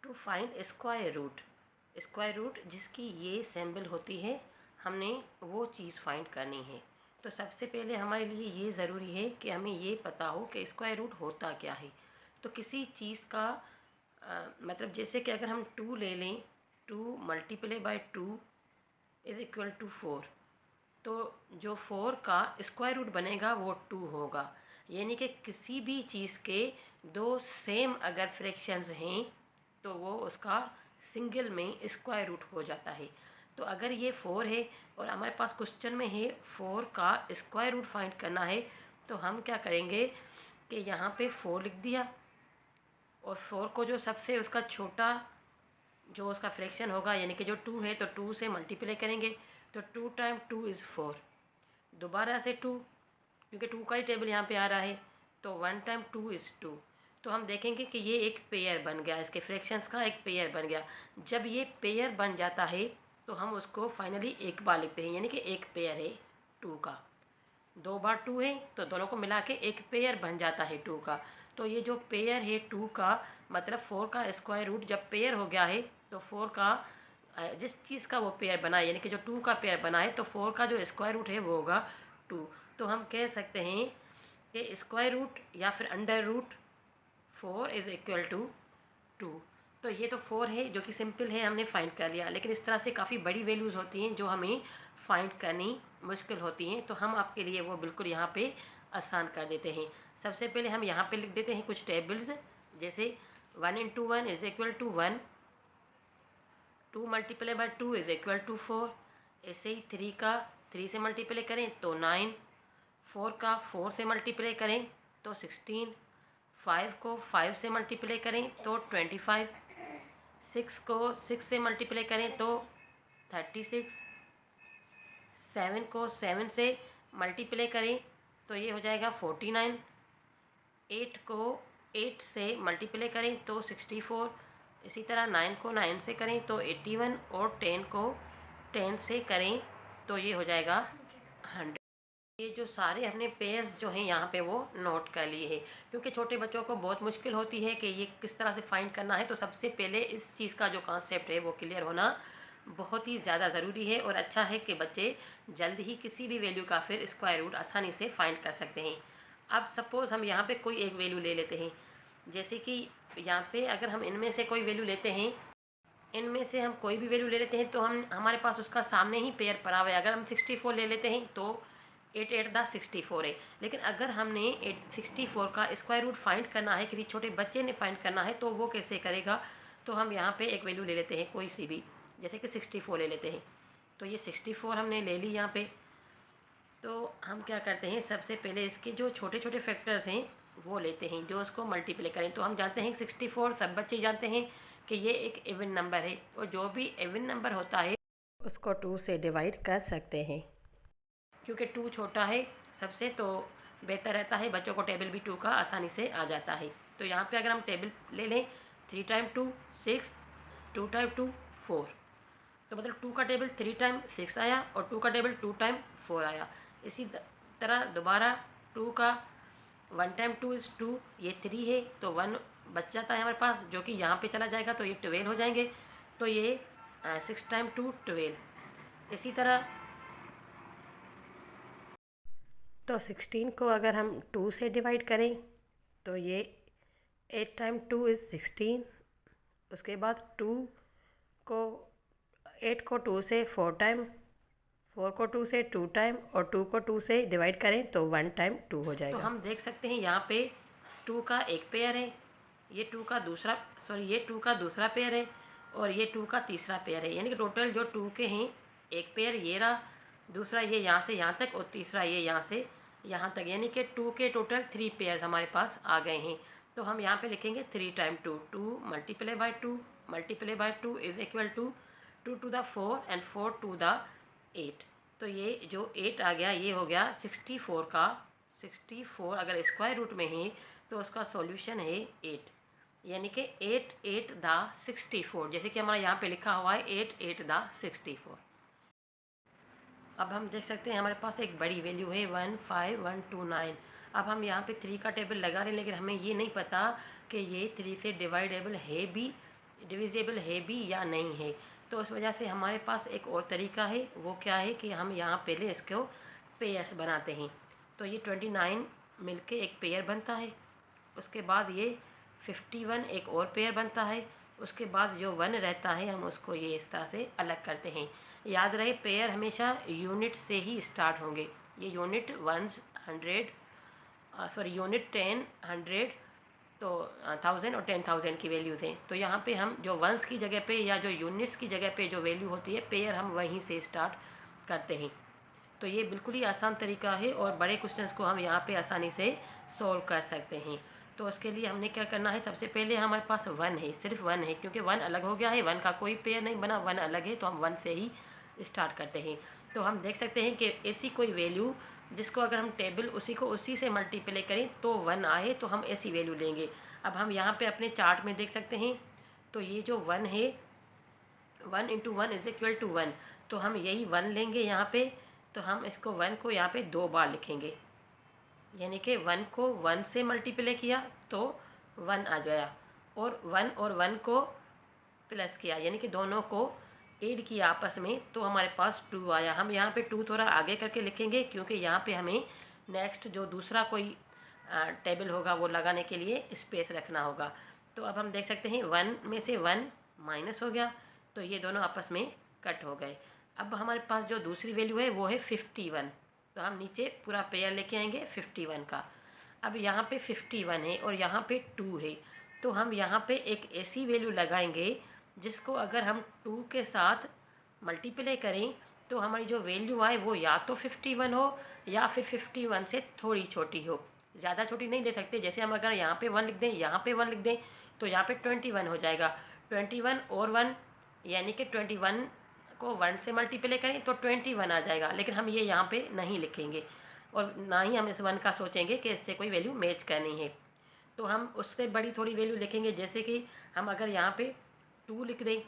To find square root जिसकी ये symbol होती है, हमने वो चीज़ फाइंड करनी है। तो सबसे पहले हमारे लिए ये ज़रूरी है कि हमें ये पता हो कि स्क्वायर रूट होता क्या है। तो किसी चीज़ का मतलब जैसे कि अगर हम 2 ले लें, 2 multiply by 2 is equal to 4। तो जो 4 का स्क्वायर रूट बनेगा वो 2 होगा। यानी कि किसी भी चीज़ के दो सेम अगर फ्रैक्शंस हैं तो वो उसका सिंगल में स्क्वायर रूट हो जाता है। तो अगर ये 4 है और हमारे पास क्वेश्चन में है 4 का स्क्वायर रूट फाइंड करना है, तो हम क्या करेंगे कि यहाँ पे 4 लिख दिया और 4 को जो सबसे उसका छोटा जो उसका फ्रैक्शन होगा, यानी कि जो 2 है तो 2 से मल्टीप्लाई करेंगे। तो 2 टाइम 2 इज़ 4। दोबारा से 2, क्योंकि 2 का ही टेबल यहाँ पे आ रहा है, तो 1 टाइम 2 इज़ 2। तो हम देखेंगे कि ये एक पेयर बन गया, इसके फ्रैक्शंस का एक पेयर बन गया। जब ये पेयर बन जाता है तो हम उसको फाइनली एक बार लिखते हैं, यानी कि एक पेयर है 2 का। 2 बार 2 है तो दोनों को मिला के एक पेयर बन जाता है 2 का। तो ये जो पेयर है 2 का, मतलब 4 का स्क्वायर रूट जब पेयर हो गया है तो 4 का जिस चीज़ का वो पेयर बना है, यानी कि जो 2 का पेयर बना है, तो 4 का जो स्क्वायर रूट है वो होगा 2। तो हम कह सकते हैं कि स्क्वायर रूट या फिर under root 4 is equal to 2। तो ये तो 4 है जो कि सिंपल है, हमने फाइंड कर लिया। लेकिन इस तरह से काफ़ी बड़ी वैल्यूज़ होती हैं जो हमें फाइंड करनी मुश्किल होती हैं, तो हम आपके लिए वो बिल्कुल यहाँ पे आसान कर देते हैं। सबसे पहले हम यहाँ पे लिख देते हैं कुछ टेबल्स, जैसे 1 into 1 is equal to 1, 2 multiply by 2 is equal to 4। ऐसे ही 3 का 3 से मल्टीप्लाई करें तो 9, 4 का 4 से मल्टीप्लाई करें तो 16, 5 को 5 से मल्टीप्लाई करें तो 25, 6 को 6 से मल्टीप्लाई करें तो 36, 7 को 7 से मल्टीप्लाई करें तो ये हो जाएगा 49, 8 को 8 से मल्टीप्लाई करें तो 64, इसी तरह 9 को 9 से करें तो 81 और 10 को 10 से करें तो ये हो जाएगा 100। ये जो सारे हमने पेयर्स जो हैं यहाँ पे वो नोट कर लिए हैं, क्योंकि छोटे बच्चों को बहुत मुश्किल होती है कि ये किस तरह से फाइंड करना है। तो सबसे पहले इस चीज़ का जो कॉन्सेप्ट है वो क्लियर होना बहुत ही ज़्यादा ज़रूरी है, और अच्छा है कि बच्चे जल्द ही किसी भी वैल्यू का फिर स्क्वायर रूट आसानी से फाइंड कर सकते हैं। अब सपोज़ हम यहाँ पे कोई एक वैल्यू ले लेते हैं, जैसे कि यहाँ पे अगर हम इनमें से कोई वैल्यू लेते हैं, इनमें से हम कोई भी वैल्यू ले लेते हैं तो हम हमारे पास उसका सामने ही पेयर पड़ा हुआ है। अगर हम 64 ले लेते हैं तो 8 8 दा 64 है। लेकिन अगर हमने 64 का स्क्वायर रूट फाइंड करना है, किसी छोटे बच्चे ने फाइंड करना है, तो वो कैसे करेगा। तो हम यहाँ पे एक वैल्यू ले लेते हैं कोई सी भी, जैसे कि 64 ले लेते हैं। तो ये 64 हमने ले ली यहाँ पे। तो हम क्या करते हैं, सबसे पहले इसके जो छोटे छोटे फैक्टर्स हैं वो लेते हैं जो उसको मल्टीप्लाई करें। तो हम जानते हैं 64 सब बच्चे जानते हैं कि ये एक इवन नंबर है, और जो भी इवन नंबर होता है उसको 2 से डिवाइड कर सकते हैं। क्योंकि 2 छोटा है सबसे, तो बेहतर रहता है, बच्चों को टेबल भी 2 का आसानी से आ जाता है। तो यहाँ पे अगर हम टेबल ले लें, 3 टाइम 2 6, 2 टाइम 2 4, तो मतलब 2 का टेबल 3 टाइम 6 आया और 2 का टेबल 2 टाइम 4 आया। इसी तरह दोबारा 2 का 1 टाइम 2 इज़ 2, ये 3 है तो 1 बच जाता है हमारे पास, जो कि यहाँ पे चला जाएगा तो ये 12 हो जाएंगे। तो ये 6 टाइम 2 12। इसी तरह तो 16 को अगर हम 2 से डिवाइड करें तो ये 8 टाइम 2 इज़ 16। उसके बाद 2 को 8 को 2 से 4 टाइम, 4 को 2 से 2 टाइम, और 2 को 2 से डिवाइड करें तो 1 टाइम 2 हो जाएगा। तो हम देख सकते हैं यहाँ पे 2 का एक पेयर है, ये 2 का दूसरा ये 2 का दूसरा पेयर है, और ये 2 का तीसरा पेयर है। यानी कि टोटल जो 2 के हैं, एक पेयर ये रहा, दूसरा ये यहाँ से यहाँ तक, और तीसरा ये यहाँ से यहाँ तक, यानी कि 2 के टोटल 3 पेयर्स हमारे पास आ गए हैं। तो हम यहाँ पे लिखेंगे 3 time 2, 2 multiply by 2 multiply by 2 is equal to 2 to the 4 and 4 to the 8। तो ये जो 8 आ गया ये हो गया 64 का। 64 अगर स्क्वायर रूट में है तो उसका सॉल्यूशन है 8, यानी कि 8 8 द 64, जैसे कि हमारा यहाँ पे लिखा हुआ है 8 8 द 64। अब हम देख सकते हैं हमारे पास एक बड़ी वैल्यू है 15129। अब हम यहाँ पे 3 का टेबल लगा रहे हैं, लेकिन हमें ये नहीं पता कि ये 3 से डिवाइडेबल है भी डिविजिबल है भी या नहीं है। तो उस वजह से हमारे पास एक और तरीका है, वो क्या है कि हम यहाँ पहले इसको पेयर्स बनाते हैं। तो ये 29 मिलके एक पेयर बनता है, उसके बाद ये 51 एक और पेयर बनता है, उसके बाद जो 1 रहता है हम उसको ये इस तरह से अलग करते हैं। याद रहे पेयर हमेशा यूनिट से ही स्टार्ट होंगे। ये यूनिट 100 यूनिट 10 100 तो 1000 और 10,000 की वैल्यूज़ हैं। तो यहाँ पे हम जो वंस की जगह पे या जो यूनिट्स की जगह पे जो वैल्यू होती है पेयर हम वहीं से स्टार्ट करते हैं। तो ये बिल्कुल ही आसान तरीका है और बड़े क्वेश्चंस को हम यहाँ पे आसानी से सॉल्व कर सकते हैं। तो उसके लिए हमने क्या करना है, सबसे पहले हमारे पास 1 है, सिर्फ 1 है, क्योंकि 1 अलग हो गया है, 1 का कोई पेयर नहीं बना, 1 अलग है, तो हम 1 से ही स्टार्ट करते हैं। तो हम देख सकते हैं कि ऐसी कोई वैल्यू जिसको अगर हम टेबल उसी से मल्टीप्लाई करें तो 1 आए तो हम ऐसी वैल्यू लेंगे। अब हम यहाँ पे अपने चार्ट में देख सकते हैं, तो ये जो 1 है 1 × 1 = 1, तो हम यही 1 लेंगे यहाँ पे। तो हम इसको 1 को यहाँ पे 2 बार लिखेंगे, यानी कि 1 को 1 से मल्टीप्लाई किया तो 1 आ गया, और 1 को प्लस किया यानी कि दोनों को ऐड किया आपस में तो हमारे पास 2 आया। हम यहाँ पे 2 थोड़ा आगे करके लिखेंगे क्योंकि यहाँ पे हमें नेक्स्ट जो दूसरा कोई टेबल होगा वो लगाने के लिए स्पेस रखना होगा। तो अब हम देख सकते हैं 1 में से 1 माइनस हो गया, तो ये दोनों आपस में कट हो गए। अब हमारे पास जो दूसरी वैल्यू है वो है 51, तो हम नीचे पूरा पेयर लेके आएंगे 51 का। अब यहाँ पे 51 है और यहाँ पे 2 है, तो हम यहाँ पे एक ऐसी वैल्यू लगाएंगे जिसको अगर हम 2 के साथ मल्टीप्लाई करें तो हमारी जो वैल्यू आए वो या तो 51 हो या फिर 51 से थोड़ी छोटी हो। ज़्यादा छोटी नहीं ले सकते, जैसे हम अगर यहाँ पे 1 लिख दें, यहाँ पे 1 लिख दें तो यहाँ पे 21 हो जाएगा। 21 और 1 यानी कि 21 को 1 से मल्टीप्लाई करें तो 21 आ जाएगा, लेकिन हम ये यहाँ पे नहीं लिखेंगे और ना ही हम इस 1 का सोचेंगे कि इससे कोई वैल्यू मैच करनी है। तो हम उससे बड़ी थोड़ी वैल्यू लिखेंगे, जैसे कि हम अगर यहाँ पे 2 लिख दें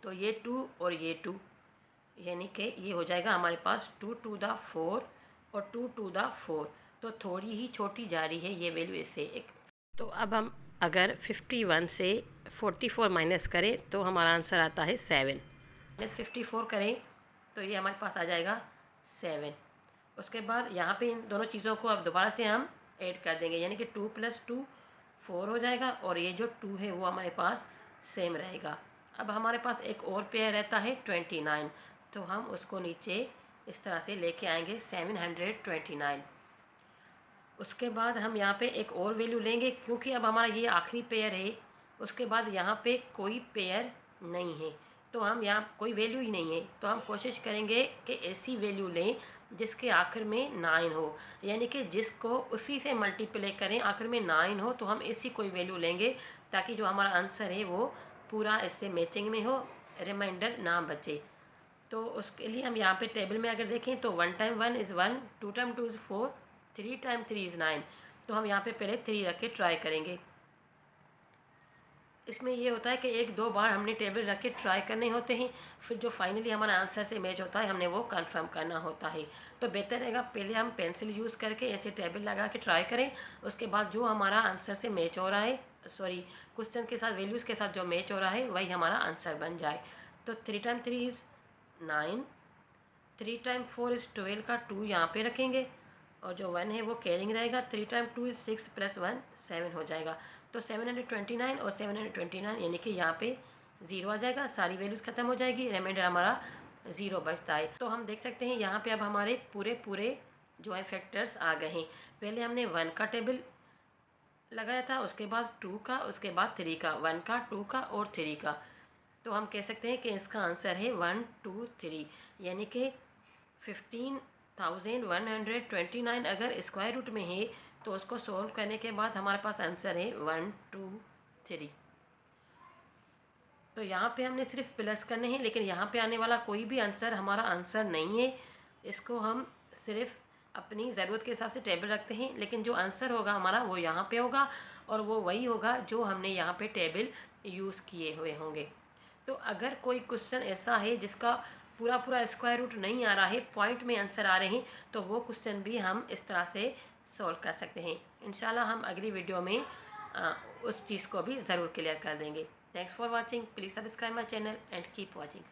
तो ये 2 और ये 2, यानी कि ये हो जाएगा हमारे पास 2 to the 4 और 2 to the 4, तो थोड़ी ही छोटी जा रही है ये वैल्यू इससे एक। तो अब हम अगर 51 से 44 माइनस करें तो हमारा आंसर आता है 7। 54 करें तो ये हमारे पास आ जाएगा 7। उसके बाद यहाँ पे इन दोनों चीज़ों को अब दोबारा से हम ऐड कर देंगे, यानी कि 2 + 2 4 हो जाएगा और ये जो 2 है वो हमारे पास सेम रहेगा। अब हमारे पास एक और पेयर रहता है 29, तो हम उसको नीचे इस तरह से लेके आएंगे 729। उसके बाद हम यहाँ पे एक और वैल्यू लेंगे क्योंकि अब हमारा ये आखिरी पेयर है, उसके बाद यहाँ पे कोई पेयर नहीं है, तो हम यहाँ कोई वैल्यू ही नहीं है, तो हम कोशिश करेंगे कि ऐसी वैल्यू लें जिसके आखिर में 9 हो, यानी कि जिसको उसी से मल्टीप्लाई करें आखिर में 9 हो, तो हम ऐसी कोई वैल्यू लेंगे ताकि जो हमारा आंसर है वो पूरा इससे मैचिंग में हो, रिमाइंडर ना बचे। तो उसके लिए हम यहाँ पे टेबल में अगर देखें तो 1 × 1 = 1, 2 × 2 = 4, 3 × 3 = 9, तो हम यहाँ पे पहले 3 रख के ट्राई करेंगे। इसमें ये होता है कि 1-2 बार हमने टेबल रख के ट्राई करने होते हैं, फिर जो फाइनली हमारा आंसर से मैच होता है हमने वो कंफर्म करना होता है। तो बेहतर रहेगा पहले हम पेंसिल यूज़ करके ऐसे टेबल लगा के ट्राई करें, उसके बाद जो हमारा आंसर से मैच हो रहा है, सॉरी क्वेश्चन के साथ वैल्यूज़ के साथ जो मैच हो रहा है वही हमारा आंसर बन जाए। तो 3 × 3 = 9, 3 × 4 = 12 का 2 यहाँ पे रखेंगे और जो 1 है वो कैरिंग रहेगा। 3 × 2 = 6 + 1 7 हो जाएगा। तो 729 और 729 यानी कि यहाँ पे 0 आ जाएगा, सारी वैल्यूज़ ख़त्म हो जाएगी, रिमाइंडर हमारा 0 बचता है। तो हम देख सकते हैं यहाँ पे अब हमारे पूरे जो है फैक्टर्स आ गए हैं। पहले हमने 1 का टेबल लगाया था, उसके बाद 2 का, उसके बाद 3 का, 1 का, 2 का और 3 का। तो हम कह सकते हैं कि इसका आंसर है 1 2 3, यानी कि 15,129 अगर स्क्वायर रूट में है तो उसको सोल्व करने के बाद हमारे पास आंसर है 1 2 3। तो यहाँ पे हमने सिर्फ प्लस करने हैं, लेकिन यहाँ पे आने वाला कोई भी आंसर हमारा आंसर नहीं है। इसको हम सिर्फ अपनी ज़रूरत के हिसाब से टेबल रखते हैं, लेकिन जो आंसर होगा हमारा वो यहाँ पे होगा और वो वही होगा जो हमने यहाँ पे टेबल यूज़ किए हुए होंगे। तो अगर कोई क्वेश्चन ऐसा है जिसका पूरा स्क्वायर रूट नहीं आ रहा है, पॉइंट में आंसर आ रहे हैं, तो वो क्वेश्चन भी हम इस तरह से सॉल्व कर सकते हैं। इंशाल्लाह हम अगली वीडियो में उस चीज़ को भी ज़रूर क्लियर कर देंगे। Thanks for watching. Please subscribe my channel and keep watching.